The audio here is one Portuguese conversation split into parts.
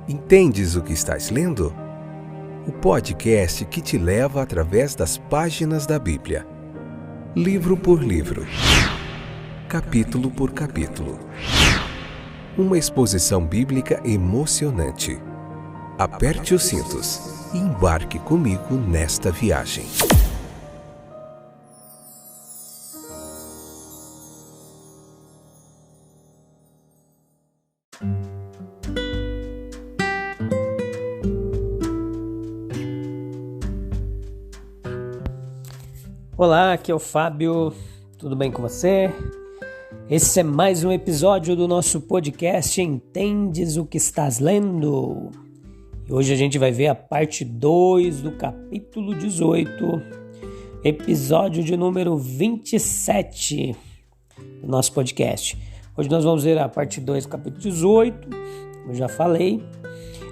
Entendes o que estás lendo? O podcast que te leva através das páginas da Bíblia. Livro por livro. Capítulo por capítulo. Uma exposição bíblica emocionante. Aperte os cintos e embarque comigo nesta viagem. Olá, aqui é o Fábio, tudo bem com você? Esse é mais um episódio do nosso podcast Entendes o que estás lendo? E hoje a gente vai ver a parte 2 do capítulo 18, episódio de número 27 do nosso podcast. Hoje nós vamos ver a parte 2 do capítulo 18, como eu já falei.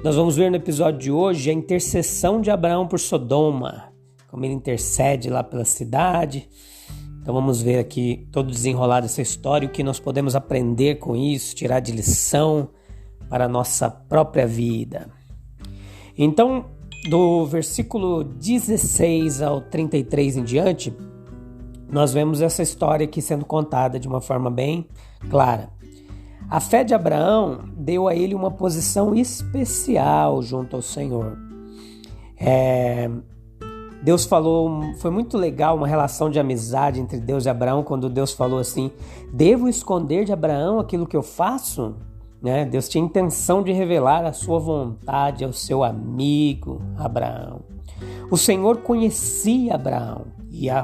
Nós vamos ver no episódio de hoje a intercessão de Abraão por Sodoma, como ele intercede lá pela cidade. Então vamos ver aqui todo desenrolar dessa história, o que nós podemos aprender com isso, tirar de lição para a nossa própria vida. Então, do versículo 16 ao 33 em diante, nós vemos essa história aqui sendo contada de uma forma bem clara. A fé de Abraão deu a ele uma posição especial junto ao Senhor. Deus falou, foi muito legal uma relação de amizade entre Deus e Abraão, quando Deus falou assim: devo esconder de Abraão aquilo que eu faço? Deus tinha intenção de revelar a sua vontade ao seu amigo Abraão. O Senhor conhecia Abraão,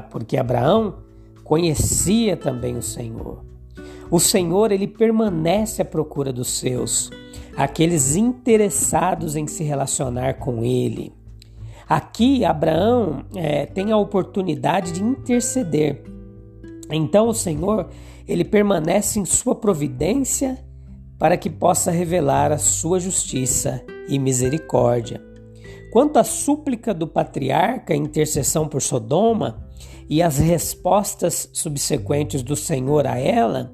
porque Abraão conhecia também o Senhor. O Senhor, ele permanece à procura dos seus, aqueles interessados em se relacionar com ele. Aqui, Abraão tem a oportunidade de interceder. Então, o Senhor, ele permanece em sua providência para que possa revelar a sua justiça e misericórdia. Quanto à súplica do patriarca, a intercessão por Sodoma e as respostas subsequentes do Senhor a ela,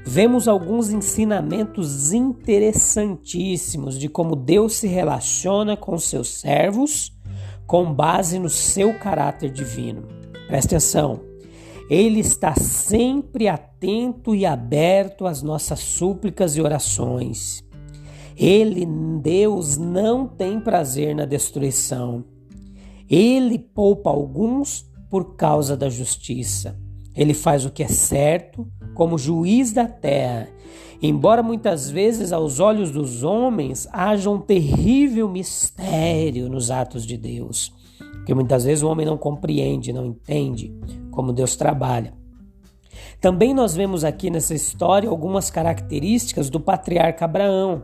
vemos alguns ensinamentos interessantíssimos de como Deus se relaciona com seus servos, com base no seu caráter divino. Presta atenção, Ele está sempre atento e aberto às nossas súplicas e orações. Deus, não tem prazer na destruição. Ele poupa alguns por causa da justiça. Ele faz o que é certo como juiz da terra. Embora muitas vezes aos olhos dos homens haja um terrível mistério nos atos de Deus, porque muitas vezes o homem não compreende, não entende como Deus trabalha. Também nós vemos aqui nessa história algumas características do patriarca Abraão.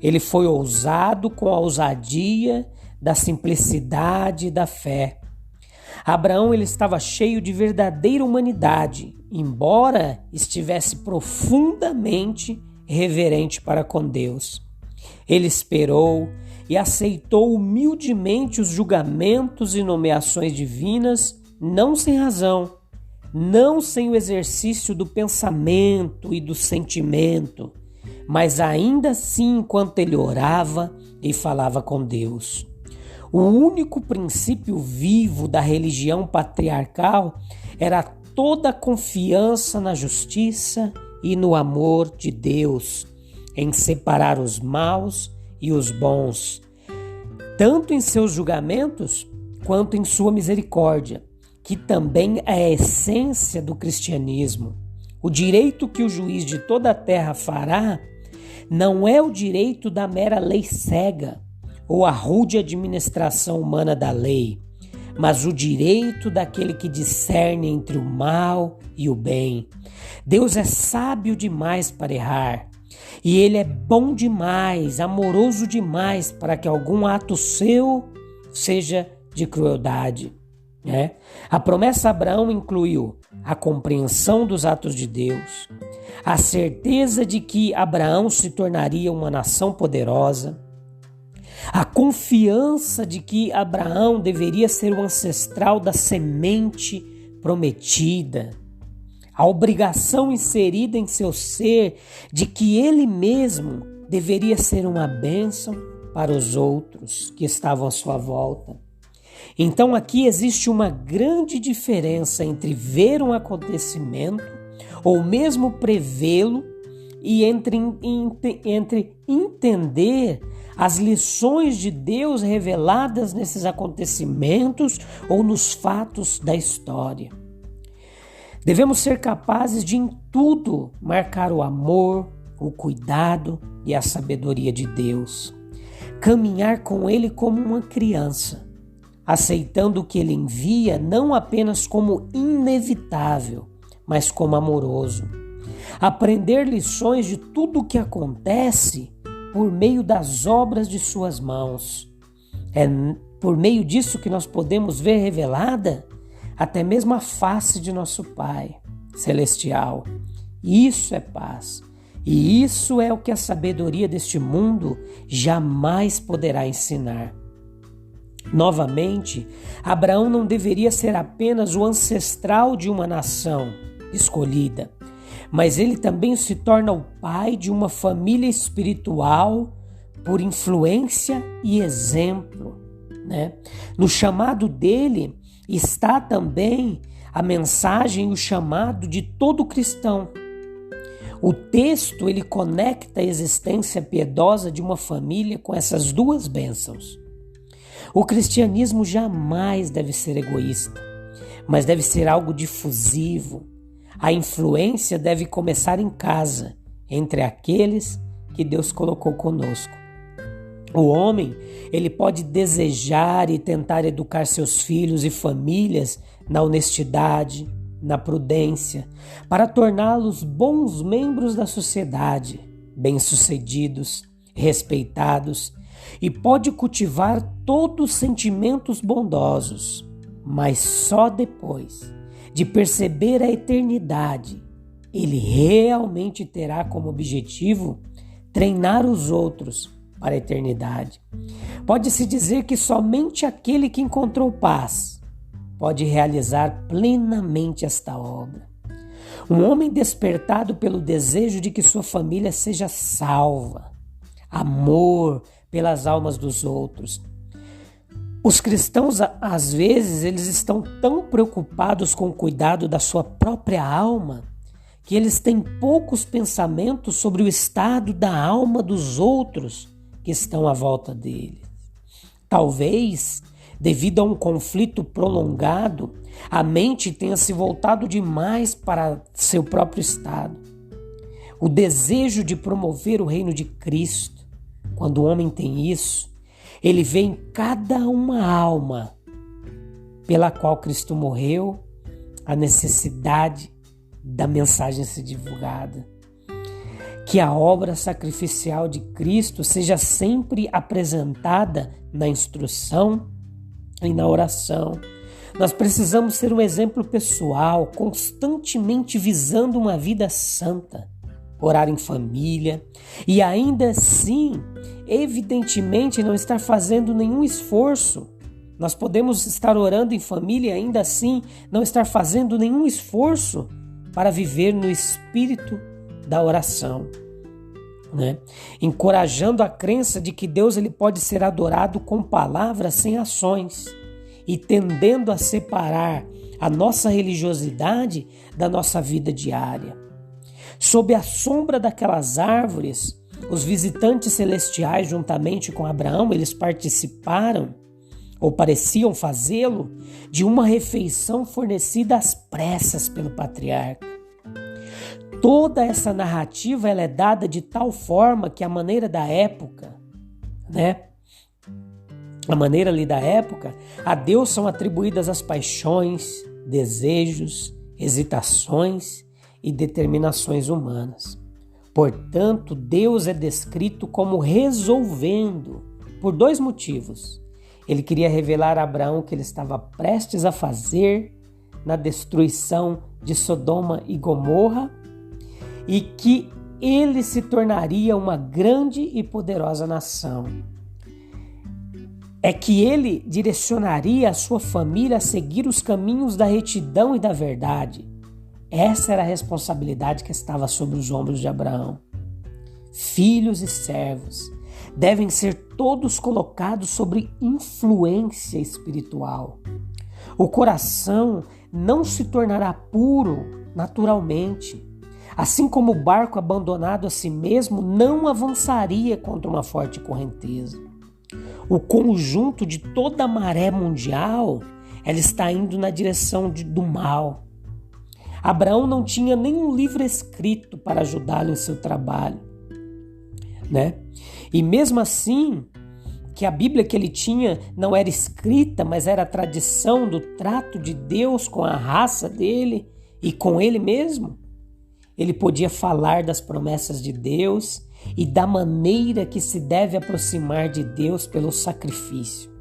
Ele foi ousado com a ousadia da simplicidade e da fé. Abraão, ele estava cheio de verdadeira humanidade, embora estivesse profundamente reverente para com Deus. Ele esperou e aceitou humildemente os julgamentos e nomeações divinas, não sem razão, não sem o exercício do pensamento e do sentimento, mas ainda assim enquanto ele orava e falava com Deus. O único princípio vivo da religião patriarcal era toda a confiança na justiça e no amor de Deus, em separar os maus e os bons, tanto em seus julgamentos quanto em sua misericórdia, que também é a essência do cristianismo. O direito que o juiz de toda a terra fará não é o direito da mera lei cega, ou a rude administração humana da lei, mas o direito daquele que discerne entre o mal e o bem. Deus é sábio demais para errar, e Ele é bom demais, amoroso demais para que algum ato seu seja de crueldade. A promessa a Abraão incluiu a compreensão dos atos de Deus, a certeza de que Abraão se tornaria uma nação poderosa, a confiança de que Abraão deveria ser o ancestral da semente prometida, a obrigação inserida em seu ser de que ele mesmo deveria ser uma bênção para os outros que estavam à sua volta. Então aqui existe uma grande diferença entre ver um acontecimento ou mesmo prevê-lo e entre entender as lições de Deus reveladas nesses acontecimentos ou nos fatos da história. Devemos ser capazes de em tudo marcar o amor, o cuidado e a sabedoria de Deus. Caminhar com Ele como uma criança, aceitando o que Ele envia não apenas como inevitável, mas como amoroso. Aprender lições de tudo o que acontece por meio das obras de suas mãos. É por meio disso que nós podemos ver revelada até mesmo a face de nosso Pai Celestial. Isso é paz. E isso é o que a sabedoria deste mundo jamais poderá ensinar. Novamente, Abraão não deveria ser apenas o ancestral de uma nação escolhida, mas ele também se torna o pai de uma família espiritual por influência e exemplo, né? No chamado dele está também a mensagem e o chamado de todo cristão. O texto ele conecta a existência piedosa de uma família com essas duas bênçãos. O cristianismo jamais deve ser egoísta, mas deve ser algo difusivo. A influência deve começar em casa, entre aqueles que Deus colocou conosco. O homem, ele pode desejar e tentar educar seus filhos e famílias na honestidade, na prudência, para torná-los bons membros da sociedade, bem-sucedidos, respeitados, e pode cultivar todos os sentimentos bondosos, mas só depois de perceber a eternidade, ele realmente terá como objetivo treinar os outros para a eternidade. Pode-se dizer que somente aquele que encontrou paz pode realizar plenamente esta obra. Um homem despertado pelo desejo de que sua família seja salva, amor pelas almas dos outros. Os cristãos, às vezes, eles estão tão preocupados com o cuidado da sua própria alma que eles têm poucos pensamentos sobre o estado da alma dos outros que estão à volta deles. Talvez, devido a um conflito prolongado, a mente tenha se voltado demais para seu próprio estado. O desejo de promover o reino de Cristo, quando o homem tem isso, ele vê em cada uma alma pela qual Cristo morreu a necessidade da mensagem ser divulgada. Que a obra sacrificial de Cristo seja sempre apresentada na instrução e na oração. Nós precisamos ser um exemplo pessoal, constantemente visando uma vida santa, orar em família e ainda assim, evidentemente, não estar fazendo nenhum esforço. Nós podemos estar orando em família e ainda assim não estar fazendo nenhum esforço para viver no espírito da oração, né? Encorajando a crença de que Deus ele pode ser adorado com palavras sem ações e tendendo a separar a nossa religiosidade da nossa vida diária. Sob a sombra daquelas árvores, os visitantes celestiais, juntamente com Abraão, eles participaram, ou pareciam fazê-lo, de uma refeição fornecida às pressas pelo patriarca. Toda essa narrativa ela é dada de tal forma que a maneira da época, né? A maneira ali da época, a Deus são atribuídas as paixões, desejos, hesitações e determinações humanas. Portanto, Deus é descrito como resolvendo por dois motivos. Ele queria revelar a Abraão que ele estava prestes a fazer na destruição de Sodoma e Gomorra e que ele se tornaria uma grande e poderosa nação. É que ele direcionaria a sua família a seguir os caminhos da retidão e da verdade. Essa era a responsabilidade que estava sobre os ombros de Abraão. filhos e servos, devem ser todos colocados sobre influência espiritual. O coração não se tornará puro naturalmente. Assim como o barco abandonado a si mesmo não avançaria contra uma forte correnteza. O conjunto de toda a maré mundial, ela está indo na direção do mal. Abraão não tinha nenhum livro escrito para ajudá-lo em seu trabalho, né? E mesmo assim, que a Bíblia que ele tinha não era escrita, mas era a tradição do trato de Deus com a raça dele e com ele mesmo, ele podia falar das promessas de Deus e da maneira que se deve aproximar de Deus pelo sacrifício.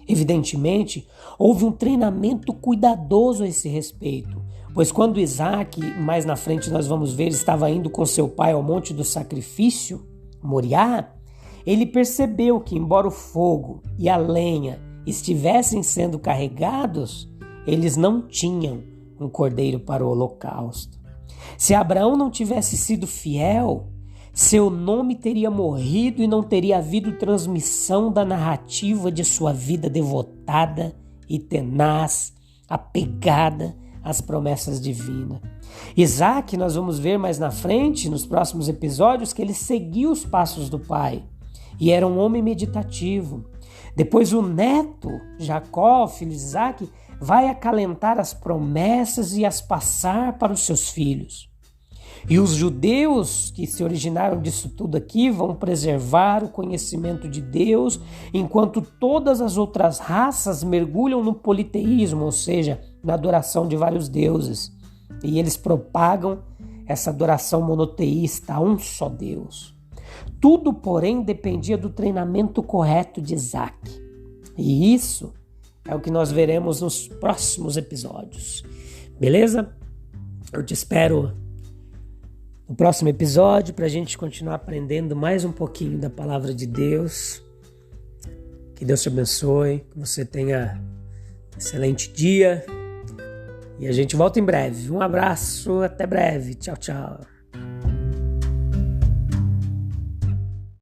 Evidentemente, houve um treinamento cuidadoso a esse respeito, pois quando Isaac, mais na frente nós vamos ver, estava indo com seu pai ao monte do sacrifício, Moriá, ele percebeu que, embora o fogo e a lenha estivessem sendo carregados, eles não tinham um cordeiro para o holocausto. Se Abraão não tivesse sido fiel, seu nome teria morrido e não teria havido transmissão da narrativa de sua vida devotada e tenaz, apegada às promessas divinas. Isaac, nós vamos ver mais na frente, nos próximos episódios, que ele seguiu os passos do pai e era um homem meditativo. Depois o neto, Jacó, filho de Isaac, vai acalentar as promessas e as passar para os seus filhos. E os judeus que se originaram disso tudo aqui vão preservar o conhecimento de Deus, enquanto todas as outras raças mergulham no politeísmo, ou seja, na adoração de vários deuses. E eles propagam essa adoração monoteísta a um só Deus. Tudo, porém, dependia do treinamento correto de Isaac. E isso é o que nós veremos nos próximos episódios. Beleza? Eu te espero no próximo episódio para a gente continuar aprendendo mais um pouquinho da palavra de Deus. Que Deus te abençoe, que você tenha um excelente dia. E a gente volta em breve. Um abraço, até breve. Tchau, tchau.